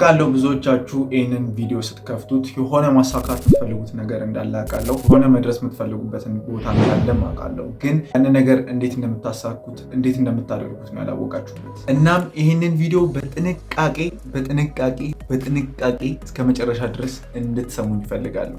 አውቃለሁ ብዙዎቻችሁ ይህንን ቪዲዮ ስትከፍቱት የሆነ ማሳካት የምትፈልጉት ነገር እንዳለ አውቃለሁ። የሆነ መድረስ የምትፈልጉበትን ቦታ እንዳለም አውቃለሁ። ግን ያንን ነገር እንዴት እንደምታሳኩት እንዴት እንደምታደርጉት ነው ያላወቃችሁበት። እናም ይህንን ቪዲዮ በጥንቃቄ እስከ መጨረሻ ድረስ እንድትሰሙ ይፈልጋሉ።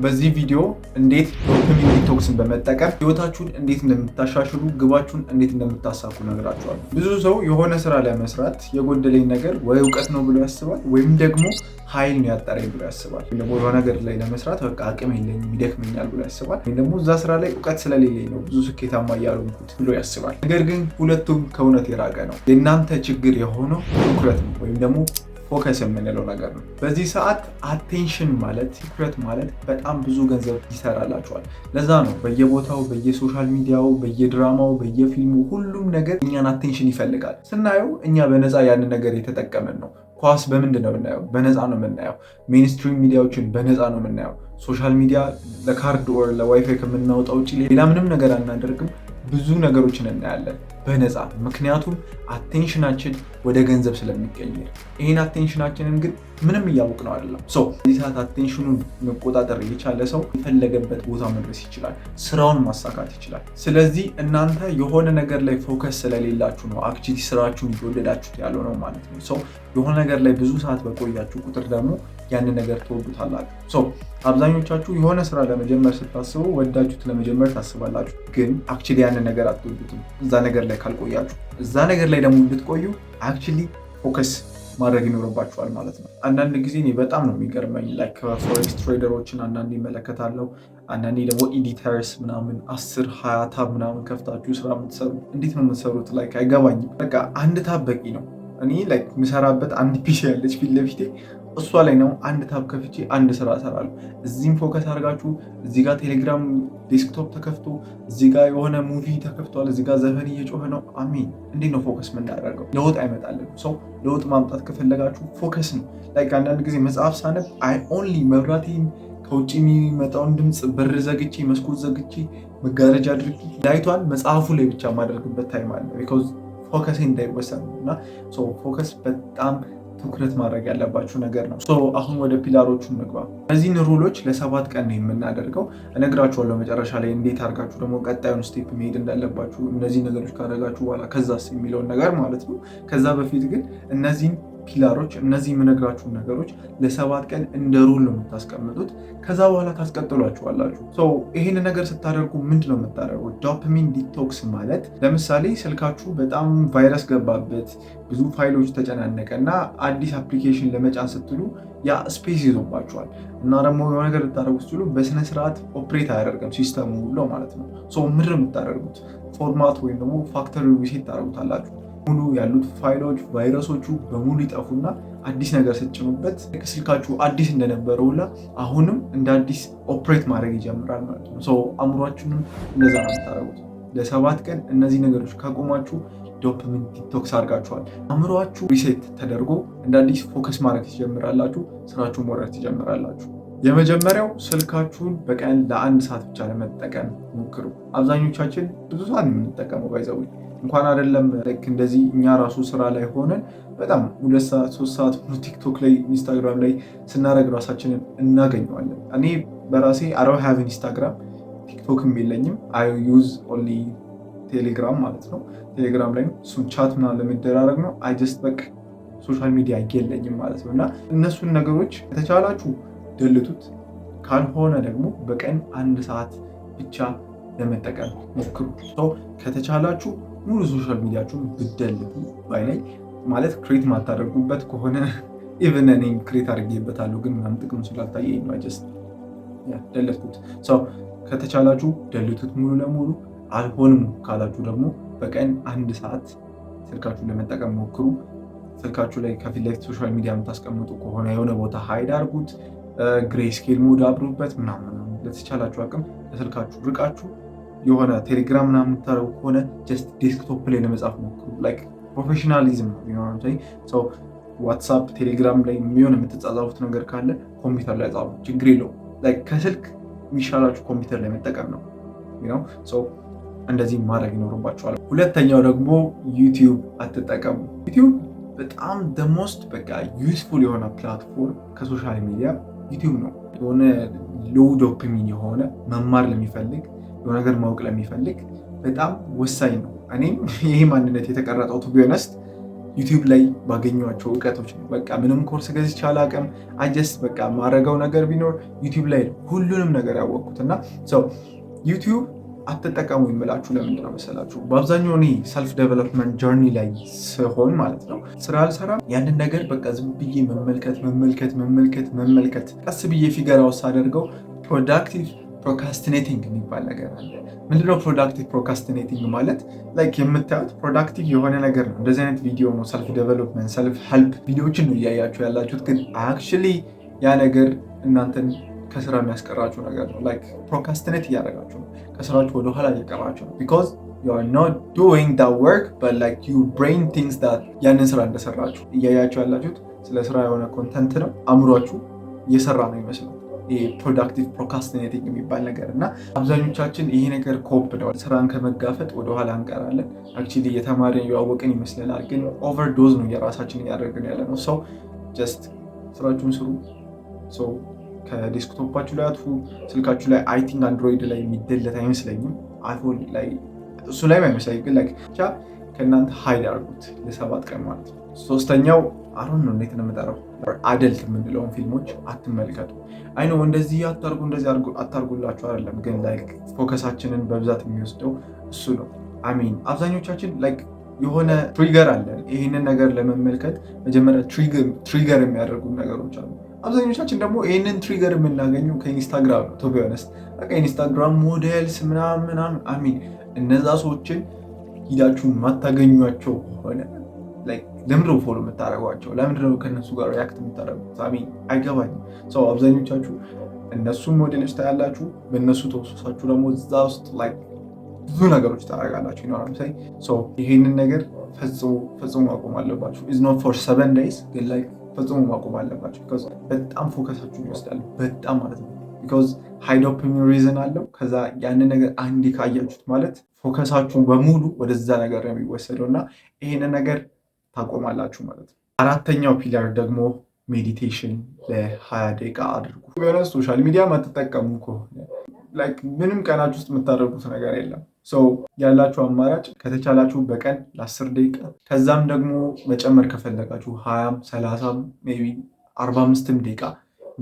በዚህ ቪዲዮ እንዴት ዶፓሚን ዲቶክስን በመጠቀም ህይወታችሁን እንዴት እንደምታሻሽሉ፣ ግባችሁን እንዴት እንደምታሳኩ ነግራችኋለሁ። ብዙ ሰው የሆነ ስራ ለመስራት የጎደለኝ ነገር ወይ እውቀት ነው ብሎ ያስባል፣ ወይም ደግሞ ኃይል ነው ያጠረኝ ብሎ ያስባል። ወይም ደግሞ የሆነ ነገር ላይ ለመስራት በቃ አቅም የለኝም ይደክመኛል ብሎ ያስባል። ወይም ደግሞ እዛ ስራ ላይ እውቀት ስለሌለኝ ነው ብዙ ስኬታማ እያልሆንኩት ብሎ ያስባል። ነገር ግን ሁለቱም ከእውነት የራቀ ነው። የእናንተ ችግር የሆነው ትኩረት ነው ወይም ደግሞ ፎከስ የምንለው ነገር ነው። በዚህ ሰዓት አቴንሽን ማለት ትኩረት ማለት በጣም ብዙ ገንዘብ ይሰራላችኋል። ለዛ ነው በየቦታው በየሶሻል ሚዲያው በየድራማው በየፊልሙ ሁሉም ነገር እኛን አቴንሽን ይፈልጋል። ስናየው እኛ በነፃ ያንን ነገር የተጠቀምን ነው። ኳስ በምንድን ነው የምናየው? በነፃ ነው የምናየው። ሜንስትሪም ሚዲያዎችን በነፃ ነው የምናየው። ሶሻል ሚዲያ ለካርድ ወር ለዋይፋይ ከምናወጣው ውጭ ሌላ ምንም ነገር አናደርግም። ብዙ ነገሮችን እናያለን በነፃ። ምክንያቱም አቴንሽናችን ወደ ገንዘብ ስለሚቀየር፣ ይህን አቴንሽናችንን ግን ምንም እያወቅ ነው አይደለም። በዚህ ሰዓት አቴንሽኑን መቆጣጠር የቻለ ሰው የፈለገበት ቦታ መድረስ ይችላል፣ ስራውን ማሳካት ይችላል። ስለዚህ እናንተ የሆነ ነገር ላይ ፎከስ ስለሌላችሁ ነው አክቹዋሊ ስራችሁን እየወደዳችሁት ያለው ነው ማለት ነው። የሆነ ነገር ላይ ብዙ ሰዓት በቆያችሁ ቁጥር ደግሞ ያንን ነገር ትወዱታላችሁ። አብዛኞቻችሁ የሆነ ስራ ለመጀመር ስታስቡ ወዳችሁት ለመጀመር ታስባላችሁ፣ ግን አክቹዋሊ ያንን ነገር አትወዱትም እዛ ነገር ላይ ካልቆያችሁ። እዛ ነገር ላይ ደግሞ እንድትቆዩ አክቹዋሊ ፎከስ ማድረግ ይኖርባችኋል ማለት ነው። አንዳንድ ጊዜ እኔ በጣም ነው የሚገርመኝ ፎሬክስ ትሬደሮችን አንዳንዴ ይመለከታለሁ። አንዳንዴ ደግሞ ኤዲተርስ ምናምን 10-20 ታብ ምናምን ከፍታችሁ ስራ የምትሰሩ እንዴት ነው የምትሰሩት? አይገባኝም። በቃ አንድ ታብ በቂ ነው። እኔ የምሰራበት አንድ ፒሲ ያለች ፊት ለፊቴ እሷ ላይ ነው አንድ ታብ ከፍቼ አንድ ስራ እሰራለሁ። እዚህም ፎከስ አድርጋችሁ እዚህ ጋር ቴሌግራም ዴስክቶፕ ተከፍቶ እዚህ ጋር የሆነ ሙቪ ተከፍቷል፣ እዚህ ጋር ዘፈን እየጮኸ ነው። አሜን። እንዴት ነው ፎከስ የምናደርገው? ለውጥ አይመጣልን። ለውጥ ማምጣት ከፈለጋችሁ ፎከስ ነው። አንዳንድ ጊዜ መጽሐፍ ሳነብ አይ ኦንሊ መብራቴን ከውጭ የሚመጣውን ድምፅ በር ዘግቼ መስኮት ዘግቼ መጋረጃ አድርጌ ላይቷን መጽሐፉ ላይ ብቻ የማደርግበት ታይም አለ። ቢኮዝ ፎከስ እንዳይወሰን እና ፎከስ በጣም ትኩረት ማድረግ ያለባችሁ ነገር ነው። አሁን ወደ ፒላሮቹ እንግባ። እነዚህን ሩሎች ለ7 ቀን ነው የምናደርገው። እነግራችኋለሁ መጨረሻ ላይ እንዴት አድርጋችሁ ደግሞ ቀጣዩን ስቴፕ መሄድ እንዳለባችሁ፣ እነዚህ ነገሮች ካደረጋችሁ በኋላ ከዛስ የሚለውን ነገር ማለት ነው። ከዛ በፊት ግን እነዚህን ፒላሮች እነዚህ የምነግራችሁን ነገሮች ለ7 ቀን እንደ ሩል ነው የምታስቀምጡት። ከዛ በኋላ ታስቀጥሏችኋላችሁ። ይህን ነገር ስታደርጉ ምንድን ነው የምታደርጉት? ዶፓሚን ዲቶክስ ማለት ለምሳሌ ስልካችሁ በጣም ቫይረስ ገባበት፣ ብዙ ፋይሎች ተጨናነቀ እና አዲስ አፕሊኬሽን ለመጫን ስትሉ ያ ስፔስ ይዞባችኋል እና ደግሞ የሆነ ነገር ልታደርጉ ስትሉ በስነስርዓት ኦፕሬት አያደርግም ሲስተሙ ሁሉ ማለት ነው። ምንድን ነው የምታደርጉት? ፎርማት ወይም ደግሞ ፋክተሪ ሪሴት ታደርጉታላችሁ። ሙሉ ያሉት ፋይሎች ቫይረሶቹ በሙሉ ይጠፉና አዲስ ነገር ስትጭኑበት ስልካችሁ አዲስ እንደነበረ ሁላ አሁንም እንደ አዲስ ኦፕሬት ማድረግ ይጀምራል ማለት ነው። አእምሯችሁንም እንደዛ ነው የምታደርጉት። ለ7 ቀን እነዚህ ነገሮች ካቆማችሁ ዶፓሚን ዲቶክስ አድርጋችኋል። አእምሯችሁ ሪሴት ተደርጎ እንደ አዲስ ፎከስ ማድረግ ትጀምራላችሁ፣ ስራችሁን መውረድ ትጀምራላችሁ። የመጀመሪያው ስልካችሁን በቀን ለ1 ሰዓት ብቻ ለመጠቀም ሞክሩ። አብዛኞቻችን ብዙ ሰዓት የምንጠቀመው ባይዘው እንኳን አይደለም እንደዚህ እኛ ራሱ ስራ ላይ ሆነን በጣም 2 ሰዓት 3 ሰዓት ቲክቶክ ላይ ኢንስታግራም ላይ ስናደርግ ራሳችንን እናገኘዋለን። እኔ በራሴ አረው ሃቭ ኢንስታግራም ቲክቶክም የለኝም። አይ ዩዝ ኦንሊ ቴሌግራም ማለት ነው። ቴሌግራም ላይ እሱን ቻት ምናምን ለመደራረግ ነው። አይ ጀስት በቃ ሶሻል ሚዲያ የለኝም ማለት ነው። እና እነሱን ነገሮች ከተቻላችሁ ደልቱት፣ ካልሆነ ደግሞ በቀን 1 ሰዓት ብቻ ለመጠቀም ሞክሩ። ከተቻላችሁ ሙሉ ሶሻል ሚዲያችሁን ብትደልቱ ባይላይ ማለት ክሬት ማታደርጉበት ከሆነ ኢቨን እኔ ክሬት አድርጌበታለሁ ግን ምናምን ጥቅም ስላልታየኝ ነው ጀስት ደለትኩት። ከተቻላችሁ ደልቱት ሙሉ ለሙሉ። አልሆንም ካላችሁ ደግሞ በቀን 1 ሰዓት ስልካችሁን ለመጠቀም ሞክሩ። ስልካችሁ ላይ ከፊት ለፊት ሶሻል ሚዲያ የምታስቀምጡ ከሆነ የሆነ ቦታ ሃይድ አድርጉት፣ ግሬ ስኬል ሞድ አብሩበት ምናምን። ለተቻላችሁ አቅም ከስልካችሁ ርቃችሁ የሆነ ቴሌግራም ምናምን የምታደርጉ ከሆነ ጀስት ዴስክቶፕ ላይ ለመጻፍ ሞክሩ። ፕሮፌሽናሊዝም ነው። ዋትሳፕ ቴሌግራም ላይ የሚሆን የምትጻጻፉት ነገር ካለ ኮምፒውተር ላይ ጻፉ፣ ችግር የለውም። ከስልክ የሚሻላችሁ ኮምፒውተር ላይ መጠቀም ነው። እንደዚህ ማድረግ ይኖርባችኋል። ሁለተኛው ደግሞ ዩቲዩብ አትጠቀሙ። ዩቲዩብ በጣም ሞስት በቃ ዩዝፉል የሆነ ፕላትፎርም ከሶሻል ሚዲያ ዩቲዩብ ነው። የሆነ ሎው ዶፓሚን የሆነ መማር ለሚፈልግ የሆነ ነገር ማወቅ ለሚፈልግ በጣም ወሳኝ ነው። እኔም ይሄ ማንነት የተቀረጠው ቱ ቢ ኦነስት ዩቲዩብ ላይ ባገኟቸው እውቀቶች ነው። በቃ ምንም ኮርስ ገዝቼ አላውቅም። አጀስት በቃ ማረገው ነገር ቢኖር ዩቲዩብ ላይ ነው ሁሉንም ነገር ያወቅኩት። እና ዩቲዩብ አትጠቀሙ የምላችሁ ለምንድን ነው መሰላችሁ? በአብዛኛው እኔ ሰልፍ ዴቨሎፕመንት ጆርኒ ላይ ስሆን ማለት ነው ስራ አልሰራም። ያንን ነገር በቃ ዝም ብዬ መመልከት ቀስ ብዬ ፊገር አውት ሳደርገው ፕሮዳክቲቭ ፕሮካስቲኔቲንግ የሚባል ነገር አለ። ምንድነው ፕሮዳክቲቭ ፕሮካስቲኔቲንግ ማለት? ላይክ የምታዩት ፕሮዳክቲቭ የሆነ ነገር ነው። እንደዚህ አይነት ቪዲዮ ነው ሰልፍ ዴቨሎፕመንት ሰልፍ ሄልፕ ቪዲዮዎችን ነው እያያችሁ ያላችሁት፣ ግን አክቹዋሊ ያ ነገር እናንተን ከስራ የሚያስቀራችሁ ነገር ነው። ላይክ ፕሮካስቲኔት እያደረጋችሁ ነው፣ ከስራችሁ ወደኋላ እየቀራችሁ ነው። ቢኮዝ you are not doing that work but like you brain things that ያንን ስራ እንደሰራችሁ እያያችሁ ያላችሁት ስለ ስራ የሆነ ኮንተንት ነው። አእምሯችሁ እየሰራ ነው ይመስላል። ፕሮዳክቲቭ ፕሮካስቲኔቲንግ የሚባል ነገር እና አብዛኞቻችን ይሄ ነገር ኮፕ ነው። ስራን ከመጋፈጥ ወደኋላ እንቀራለን። አክቹዋሊ እየተማርን እያወቅን ይመስለናል፣ ግን ኦቨርዶዝ ነው የራሳችን እያደረግን ያለ ነው። ሰው ጀስት ስራችሁን ስሩ። ሰው ከዴስክቶፓችሁ ላይ አጥፉ። ስልካችሁ ላይ አይ ቲንክ አንድሮይድ ላይ የሚደለት አይመስለኝም፣ አይፎን ላይ እሱ ላይ አይመስለኝም፣ ግን ላይክ ብቻ ከእናንተ ሀይድ አድርጉት ለ7 ቀን ማለት ነው። ሶስተኛው አሁን ነው እንዴት ነው የምጠራው አደልት የምንለውን ፊልሞች አትመልከቱ። አይ ነው እንደዚህ አታርጉ እንደዚህ አታርጉላችሁ አይደለም፣ ግን ላይክ ፎከሳችንን በብዛት የሚወስደው እሱ ነው። አሚን አብዛኞቻችን ላይክ የሆነ ትሪገር አለን። ይህንን ነገር ለመመልከት መጀመሪያ ትሪገር የሚያደርጉ ነገሮች አሉ። አብዛኞቻችን ደግሞ ይህንን ትሪገር የምናገኘው ከኢንስታግራም ነው። ቱ ቢ ኦነስት በቃ ኢንስታግራም ሞዴልስ ምናምን አሚን እነዛ ሰዎችን ሂዳችሁ ማታገኟቸው ሆነ ለምንድነው ፎሎ የምታደርጓቸው? ለምንድነው ከነሱ ጋር ሪያክት የምታደርጉት? አሚን አይገባኝም። ሰው አብዛኞቻችሁ እነሱን ሞዴሎች ታያላችሁ፣ በእነሱ ተወሰሳችሁ ደግሞ እዛ ውስጥ ብዙ ነገሮች ታደርጋላችሁ። ይኖራል ሳይ ይሄንን ነገር ፈጽሞ ማቆም አለባችሁ። ኢዝ ኖት ፎር 7 days ግን ፈጽሞ ማቆም አለባችሁ። ቢኮዝ በጣም ፎከሳችሁን ይወስዳል፣ በጣም ማለት ነው። ቢኮዝ ሃይ ዶፓሚን ሪዝን አለው። ከዛ ያንን ነገር አንዴ ካያችሁት ማለት ፎከሳችሁን በሙሉ ወደዛ ነገር ነው የሚወሰደው እና ይሄንን ነገር ታቆማላችሁ ማለት ነው። አራተኛው ፒላር ደግሞ ሜዲቴሽን ለ20 ደቂቃ አድርጉ። ቢሆነስ ሶሻል ሚዲያ ማትጠቀሙ ከሆነ ምንም ቀናችሁ ውስጥ የምታደርጉት ነገር የለም። ያላችሁ አማራጭ ከተቻላችሁ በቀን ለ10 ደቂቃ ከዛም ደግሞ መጨመር ከፈለጋችሁ 20፣ 30፣ ሜይ ቢ 45 ደቂቃ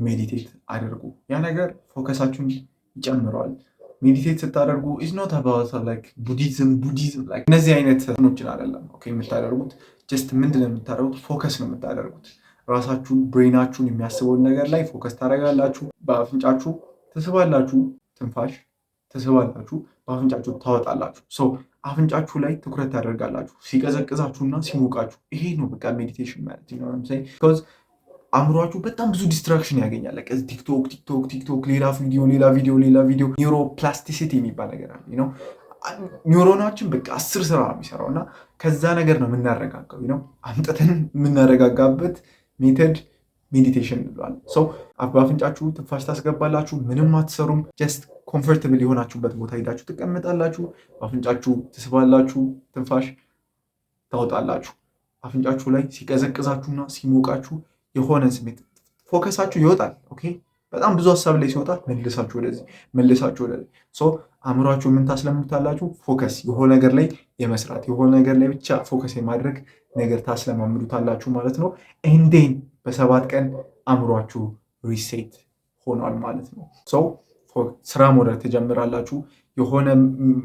ሜዲቴት አድርጉ። ያ ነገር ፎከሳችሁን ይጨምረዋል። ሜዲቴት ስታደርጉ ኢዝ ኖት አባውት ቡዲዝም እነዚህ አይነት ኖችን አይደለም የምታደርጉት። ጀስት ምንድን ነው የምታደርጉት? ፎከስ ነው የምታደርጉት። ራሳችሁን ብሬናችሁን የሚያስበውን ነገር ላይ ፎከስ ታደርጋላችሁ። በአፍንጫችሁ ትስባላችሁ፣ ትንፋሽ ትስባላችሁ፣ በአፍንጫችሁ ታወጣላችሁ። አፍንጫችሁ ላይ ትኩረት ታደርጋላችሁ፣ ሲቀዘቅዛችሁና ሲሞቃችሁ። ይሄ ነው በቃ ሜዲቴሽን ማለት ነው። አእምሯችሁ በጣም ብዙ ዲስትራክሽን ያገኛል። ቲክቶክ፣ ሌላ ቪዲዮ። ኒውሮ ፕላስቲሲቲ የሚባል ነገር አለ ነው። ኒውሮናችን በቃ 10 ስራ ነው የሚሰራው እና ከዛ ነገር ነው የምናረጋጋው ነው። አምጥተን የምናረጋጋበት ሜተድ ሜዲቴሽን እንለዋለን። በአፍንጫችሁ ትንፋሽ ታስገባላችሁ፣ ምንም አትሰሩም። ጀስት ኮምፎርታብል የሆናችሁበት ቦታ ሄዳችሁ ትቀመጣላችሁ። በአፍንጫችሁ ትስባላችሁ፣ ትንፋሽ ታወጣላችሁ። አፍንጫችሁ ላይ ሲቀዘቅዛችሁና ሲሞቃችሁ የሆነ ስሜት ፎከሳችሁ ይወጣል። ኦኬ በጣም ብዙ ሀሳብ ላይ ሲወጣ መልሳችሁ ወደዚህ አእምሯችሁ ምን ታስለምዱታላችሁ? ፎከስ የሆነ ነገር ላይ የመስራት የሆነ ነገር ላይ ብቻ ፎከስ የማድረግ ነገር ታስለማምዱታላችሁ ማለት ነው። ኤንዴን በ7 ቀን አእምሯችሁ ሪሴት ሆኗል ማለት ነው። ስራ መውደድ ትጀምራላችሁ። የሆነ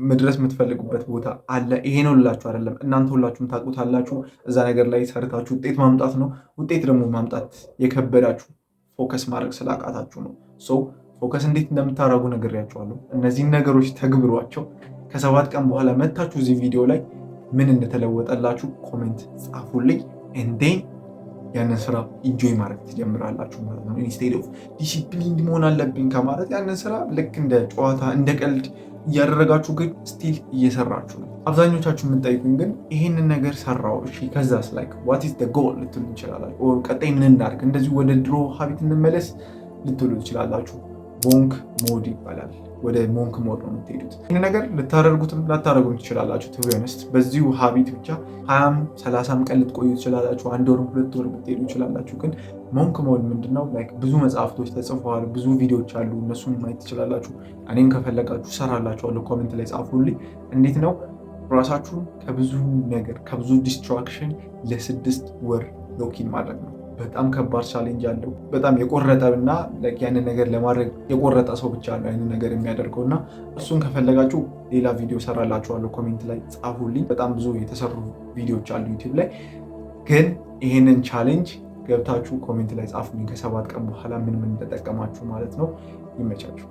መድረስ የምትፈልጉበት ቦታ አለ። ይሄ ነው ልላችሁ አይደለም፣ እናንተ ሁላችሁም ታውቁታላችሁ። እዛ ነገር ላይ ሰርታችሁ ውጤት ማምጣት ነው። ውጤት ደግሞ ማምጣት የከበዳችሁ ፎከስ ማድረግ ስላቃታችሁ ነው። ፎከስ እንዴት እንደምታደርጉ ነግሬያችኋለሁ። እነዚህን ነገሮች ተግብሯቸው። ከ7 ቀን በኋላ መታችሁ እዚህ ቪዲዮ ላይ ምን እንደተለወጠላችሁ ኮሜንት ጻፉልኝ። ኤንዴን ያንን ስራ ኢንጆይ ማድረግ ትጀምራላችሁ ማለት ነው። ኢንስቴድ ኦፍ ዲሲፕሊን መሆን አለብኝ ከማለት ያንን ስራ ልክ እንደ ጨዋታ እንደ ቀልድ እያደረጋችሁ ግን ስቲል እየሰራችሁ ነው። አብዛኞቻችሁ የምንጠይቁኝ ግን ይሄንን ነገር ሰራው፣ እሺ ከዛስ ዋት ኢዝ ዘ ጎል ልትሉ ትችላላችሁ። ቀጣይ ምን እናድርግ፣ እንደዚሁ ወደ ድሮ ሀቢት እንመለስ ልትሉ ትችላላችሁ። ቦንክ ሞድ ይባላል። ወደ ሞንክ ሞድ ነው የምትሄዱት። ይህ ነገር ልታደርጉትም ላታደርጉም ትችላላችሁ። ቱ ቢ ኦነስት በዚሁ ሀቢት ብቻ 20 30 ቀን ልትቆዩ ትችላላችሁ። 1 ወር 2 ወር ልትሄዱ ትችላላችሁ። ግን ሞንክ ሞድ ምንድነው? ብዙ መጽሐፍቶች ተጽፈዋል፣ ብዙ ቪዲዮዎች አሉ፣ እነሱን ማየት ትችላላችሁ። እኔም ከፈለጋችሁ ሰራላችኋለሁ። ኮሜንት ላይ ጻፉልኝ። እንዴት ነው ራሳችሁን ከብዙ ነገር ከብዙ ዲስትራክሽን ለ6 ወር ሎኪን ማድረግ ነው። በጣም ከባድ ቻሌንጅ አለው። በጣም የቆረጠ እና ያንን ነገር ለማድረግ የቆረጠ ሰው ብቻ ነው ያንን ነገር የሚያደርገው እና እሱን ከፈለጋችሁ ሌላ ቪዲዮ ሰራላችኋለሁ። ኮሜንት ላይ ጻፉልኝ። በጣም ብዙ የተሰሩ ቪዲዮዎች አሉ ዩቲዩብ ላይ። ግን ይህንን ቻሌንጅ ገብታችሁ ኮሜንት ላይ ጻፉልኝ ከ7 ቀን በኋላ ምን እንደጠቀማችሁ ማለት ነው። ይመቻችሁ።